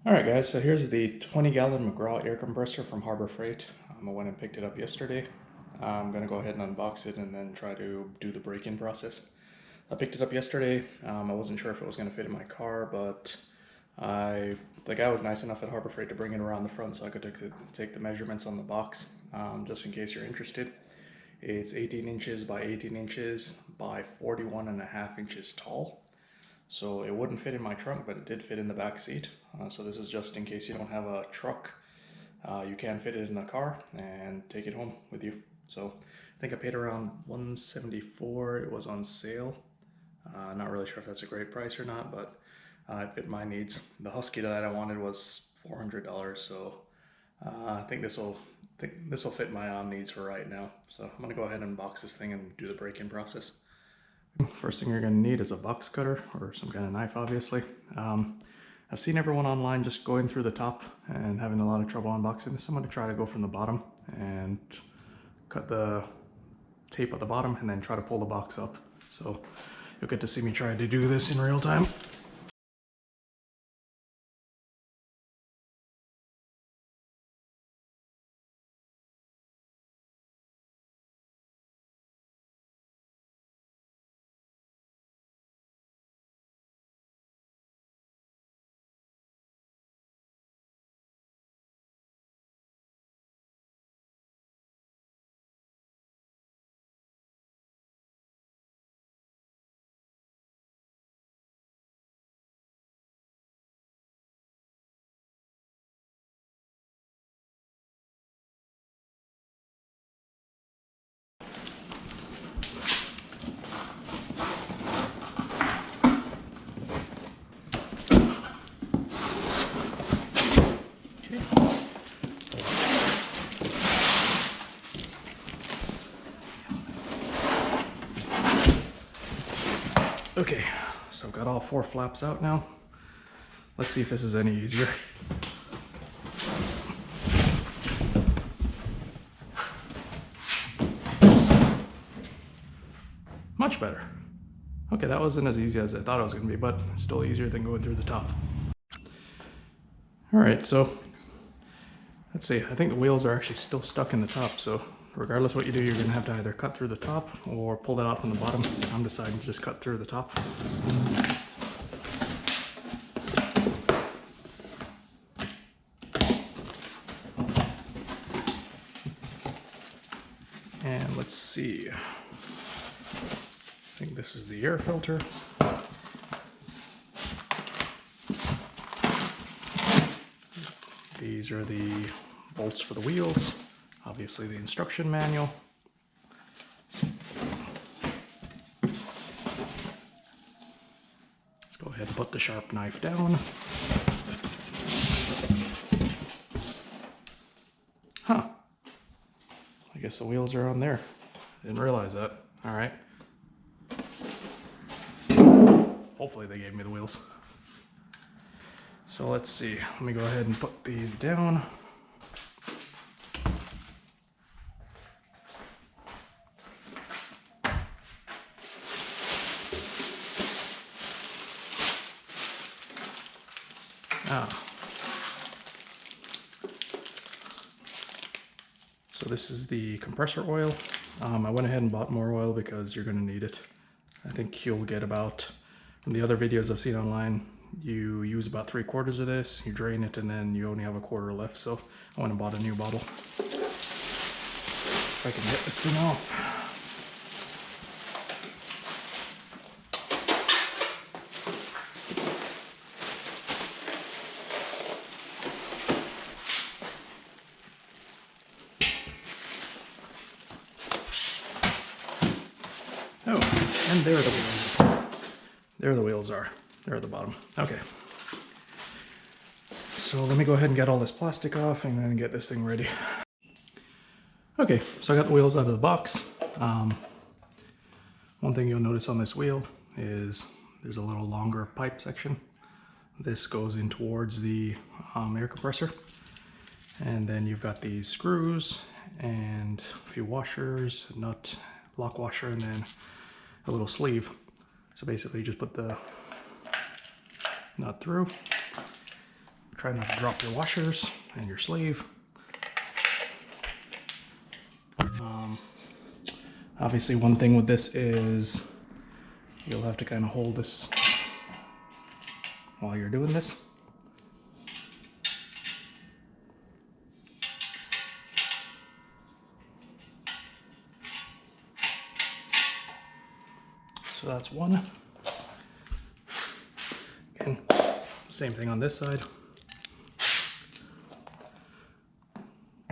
Alright guys, so here's the 20-gallon McGraw air compressor from Harbor Freight. I went and picked it up yesterday. I'm going to go ahead and unbox it and then try to do the break-in process. I picked it up yesterday. I wasn't sure if it was going to fit in my car, but the guy was nice enough at Harbor Freight to bring it around the front so I could take the measurements on the box, just in case you're interested. It's 18 inches by 18 inches by 41.5 inches tall. So it wouldn't fit in my trunk, but it did fit in the back seat. So this is just in case you don't have a truck. You can fit it in a car and take it home with you. So I think I paid around $174. It was on sale. Not really sure if that's a great price or not, but it fit my needs. The Husky that I wanted was $400, so I think this will fit my needs for right now. So I'm gonna go ahead and box this thing and do the break-in process. First thing you're going to need is a box cutter or some kind of knife, obviously. I've seen everyone online just going through the top and having a lot of trouble unboxing this. I'm going to try to go from the bottom and cut the tape at the bottom and then try to pull the box up. So you'll get to see me try to do this in real time. Okay, so I've got all 4 flaps out now. Let's see if this is any easier. Much better. Okay, that wasn't as easy as I thought it was going to be, but still easier than going through the top. Alright, so let's see. I think the wheels are actually still stuck in the top, so regardless what you do, you're going to have to either cut through the top or pull that out from the bottom. I'm deciding to just cut through the top. And let's see. I think this is the air filter. These are the bolts for the wheels. Obviously the instruction manual. Let's go ahead and put the sharp knife down. Huh. I guess the wheels are on there. Didn't realize that. Alright. Hopefully they gave me the wheels. So let's see. Let me go ahead and put these down. So this is the compressor oil. I went ahead and bought more oil because you're going to need it. I think you'll get about, from the other videos I've seen online, you use about 3/4 of this, you drain it, and then you only have 1/4 left. So I went and bought a new bottle. If I can get this thing off. Oh, and there the wheels are. There the wheels are. They're at the bottom. Okay. So let me go ahead and get all this plastic off and then get this thing ready. Okay, so I got the wheels out of the box. One thing you'll notice on this wheel is there's a little longer pipe section. This goes in towards the air compressor. And then you've got these screws and a few washers, a nut, lock washer, and then a little sleeve. So basically you just put the nut through, Try not to drop your washers and your sleeve. Obviously one thing with this is you'll have to kind of hold this while you're doing this. So that's one. Again, same thing on this side.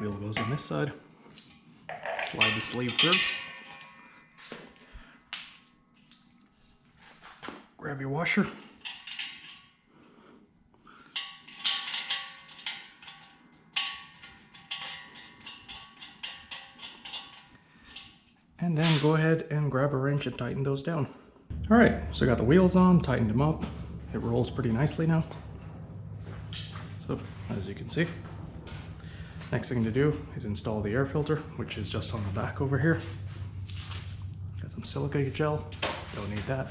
Wheel goes on this side. Slide the sleeve through. Grab your washer. And then go ahead and grab a wrench and tighten those down. All right, so I got the wheels on, tightened them up. It rolls pretty nicely now. So, as you can see, next thing to do is install the air filter, which is just on the back over here. Got some silica gel, don't need that.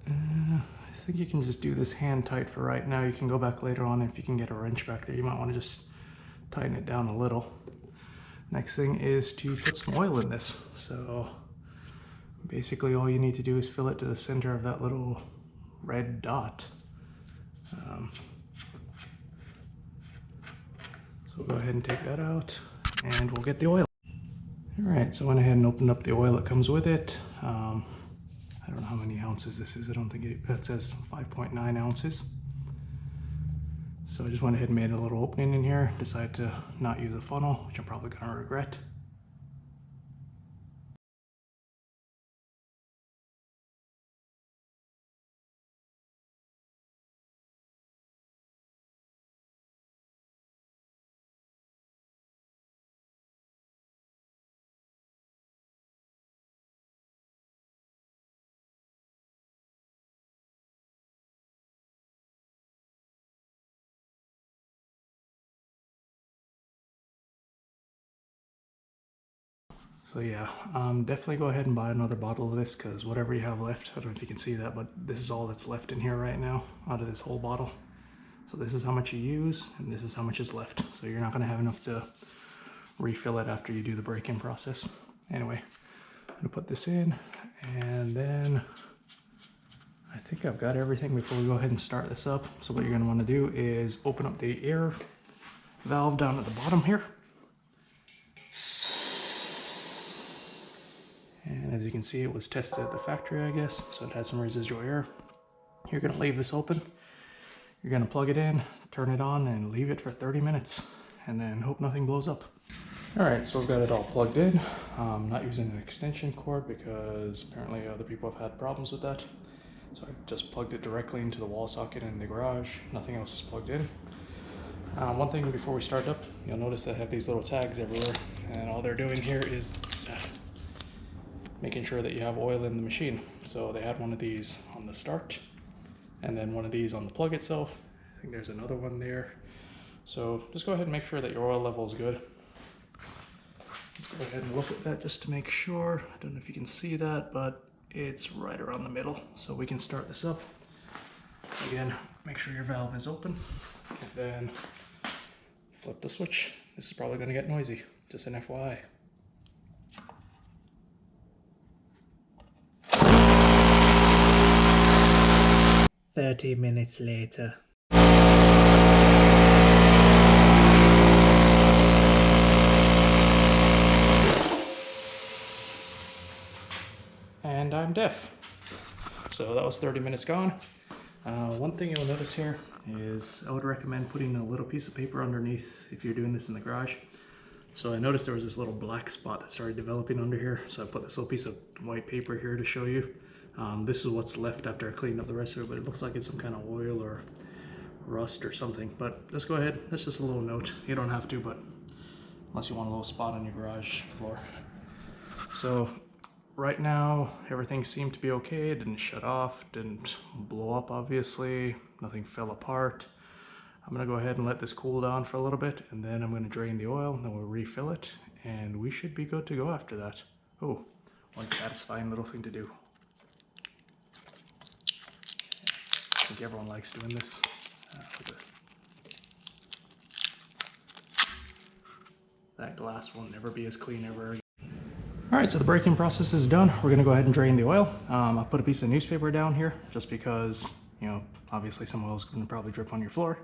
I think you can just do this hand tight for right now. You can go back later on if you can get a wrench back there. You might want to just tighten it down a little. Next thing is to put some oil in this. So basically all you need to do is fill it to the center of that little red dot. So we'll go ahead and take that out and we'll get the oil. Alright, so I went ahead and opened up the oil that comes with it. I don't know how many ounces this is. I don't think it says 5.9 ounces. So I just went ahead and made a little opening in here. Decided to not use a funnel, which I'm probably going to regret. So yeah, definitely go ahead and buy another bottle of this, because whatever you have left, I don't know if you can see that, but this is all that's left in here right now out of this whole bottle. So this is how much you use and this is how much is left. So you're not going to have enough to refill it after you do the break-in process. Anyway, I'm going to put this in, and then I think I've got everything before we go ahead and start this up. So what you're going to want to do is open up the air valve down at the bottom here. And as you can see, it was tested at the factory, I guess, so it has some residual air. You're going to leave this open. You're going to plug it in, turn it on, and leave it for 30 minutes, and then hope nothing blows up. Alright, so I've got it all plugged in. I'm not using an extension cord because apparently other people have had problems with that. So I just plugged it directly into the wall socket in the garage. Nothing else is plugged in. One thing before we start up, you'll notice I have these little tags everywhere, and all they're doing here is making sure that you have oil in the machine. So they had one of these on the start, and then one of these on the plug itself. I think there's another one there. So just go ahead and make sure that your oil level is good. Let's go ahead and look at that just to make sure. I don't know if you can see that, but it's right around the middle. So we can start this up. Again, make sure your valve is open, and then flip the switch. This is probably going to get noisy, just an FYI. "30 minutes later." And I'm deaf. So that was 30 minutes gone. One thing you'll notice here is I would recommend putting a little piece of paper underneath if you're doing this in the garage. So I noticed there was this little black spot that started developing under here. So I put this little piece of white paper here to show you. This is what's left after I cleaned up the rest of it, but it looks like it's some kind of oil or rust or something. But just go ahead, that's just a little note. You don't have to, but unless you want a little spot on your garage floor. So right now, everything seemed to be okay. It didn't shut off, didn't blow up obviously, nothing fell apart. I'm gonna go ahead and let this cool down for a little bit, and then I'm gonna drain the oil, and then we'll refill it, and we should be good to go after that. Oh, one satisfying little thing to do. I think everyone likes doing this. That glass will never be as clean ever again. Alright, so the braking process is done. We're going to go ahead and drain the oil. I've put a piece of newspaper down here just because, you know, obviously some oil is going to probably drip on your floor.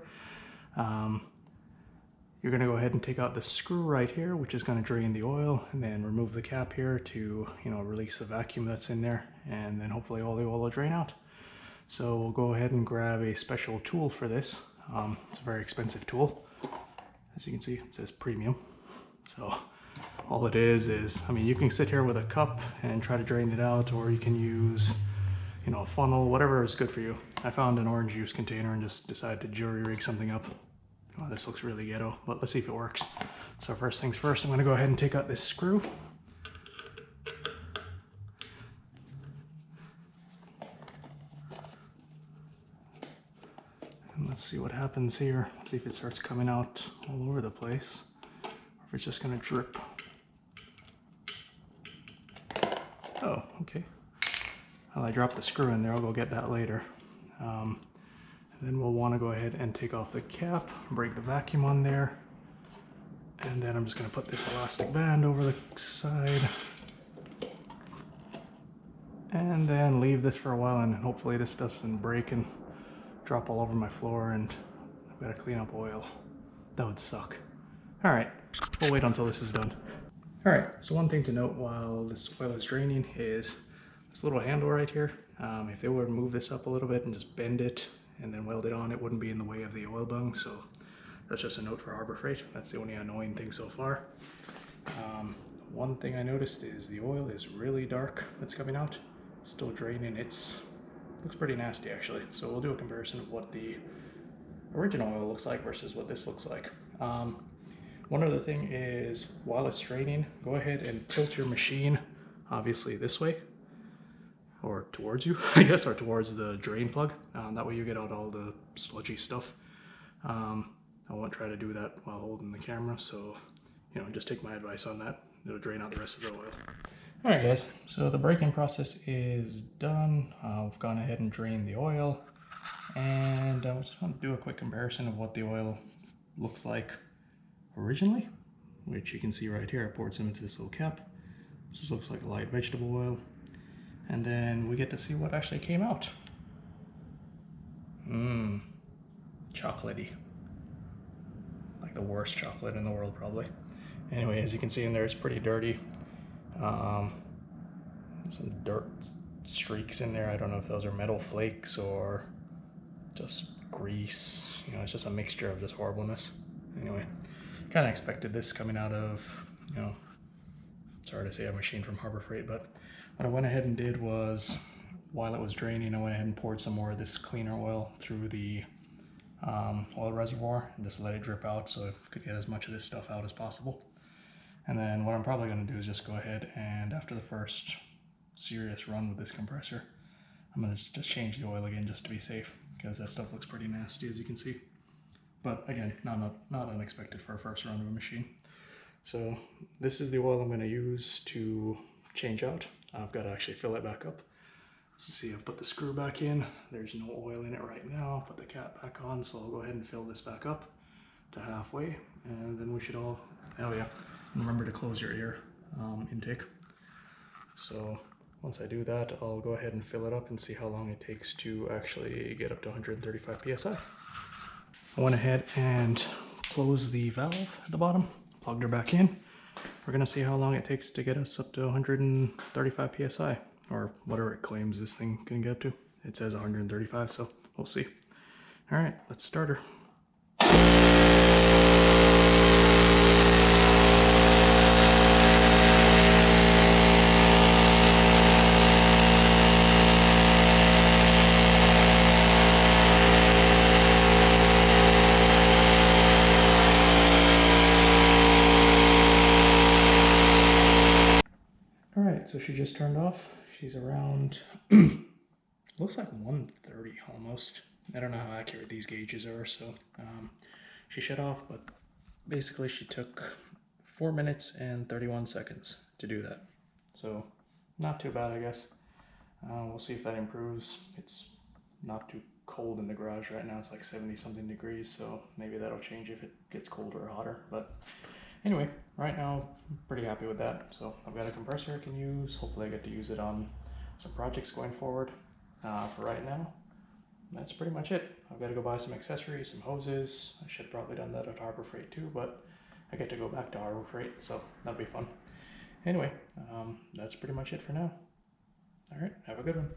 You're going to go ahead and take out the screw right here, which is going to drain the oil, and then remove the cap here to, you know, release the vacuum that's in there, and then hopefully all the oil will drain out. So we'll go ahead and grab a special tool for this. It's a very expensive tool. As you can see, it says premium. So all it is, I mean, you can sit here with a cup and try to drain it out, or you can use, you know, a funnel, whatever is good for you. I found an orange juice container and just decided to jury rig something up. Oh, this looks really ghetto, but let's see if it works. So first things first, I'm going to go ahead and take out this screw. And let's see what happens here. Let's see if it starts coming out all over the place, or if it's just going to drip. Oh, okay. Well, I dropped the screw in there. I'll go get that later. And then we'll want to go ahead and take off the cap, break the vacuum on there. And then I'm just going to put this elastic band over the side. And then leave this for a while, and hopefully this doesn't break and drop all over my floor and I've got to clean up oil. That would suck. Alright, we'll wait until this is done. Alright, so one thing to note while this oil is draining is this little handle right here. If they were to move this up a little bit and just bend it and then weld it on, it wouldn't be in the way of the oil bung. So that's just a note for Harbor Freight. That's the only annoying thing so far. One thing I noticed is the oil is really dark that's coming out. It's still draining. Looks pretty nasty actually. So we'll do a comparison of what the original oil looks like versus what this looks like. One other thing is, while it's draining, go ahead and tilt your machine obviously this way, or towards you, I guess, or towards the drain plug. That way you get out all the sludgy stuff. I won't try to do that while holding the camera, so, you know, just take my advice on that. It'll drain out the rest of the oil. Alright guys, so the braking process is done. I've gone ahead and drained the oil, and I just want to do a quick comparison of what the oil looks like originally, which you can see right here. I poured some into this little cap. This looks like a light vegetable oil. And then we get to see what actually came out. Chocolatey. Like the worst chocolate in the world, probably. Anyway, as you can see in there, it's pretty dirty. Some dirt streaks in there. I don't know if those are metal flakes or just grease. You know, it's just a mixture of just horribleness. Anyway, kind of expected this coming out of, you know, sorry to say a machine from Harbor Freight, but what I went ahead and did was, while it was draining, I went ahead and poured some more of this cleaner oil through the oil reservoir and just let it drip out so it could get as much of this stuff out as possible. And then what I'm probably going to do is just go ahead and, after the first serious run with this compressor, I'm going to just change the oil again just to be safe, because that stuff looks pretty nasty, as you can see. But again, not unexpected for a first run of a machine. So this is the oil I'm going to use to change out. I've got to actually fill it back up. So see, I've put the screw back in. There's no oil in it right now. Put the cap back on, so I'll go ahead and fill this back up to halfway, and then we should all, oh yeah, remember to close your air intake. So once I do that, I'll go ahead and fill it up and see how long it takes to actually get up to 135 PSI. I went ahead and closed the valve at the bottom, plugged her back in. We're gonna see how long it takes to get us up to 135 PSI, or whatever it claims this thing can get to. It says 135, so we'll see. All right, let's start her. Alright, so she just turned off. She's around, looks like 130 almost. I don't know how accurate these gauges are, so she shut off, but basically she took 4 minutes and 31 seconds to do that. So not too bad, I guess. We'll see if that improves. It's not too cold in the garage right now. It's like 70 something degrees, so maybe that'll change if it gets colder or hotter. But anyway, right now I'm pretty happy with that. So I've got a compressor I can use. Hopefully I get to use it on some projects going forward. For right now, that's pretty much it. I've got to go buy some accessories, some hoses. I should have probably done that at Harbor Freight too, but I get to go back to Harbor Freight, so that'll be fun. Anyway, that's pretty much it for now. All right, have a good one.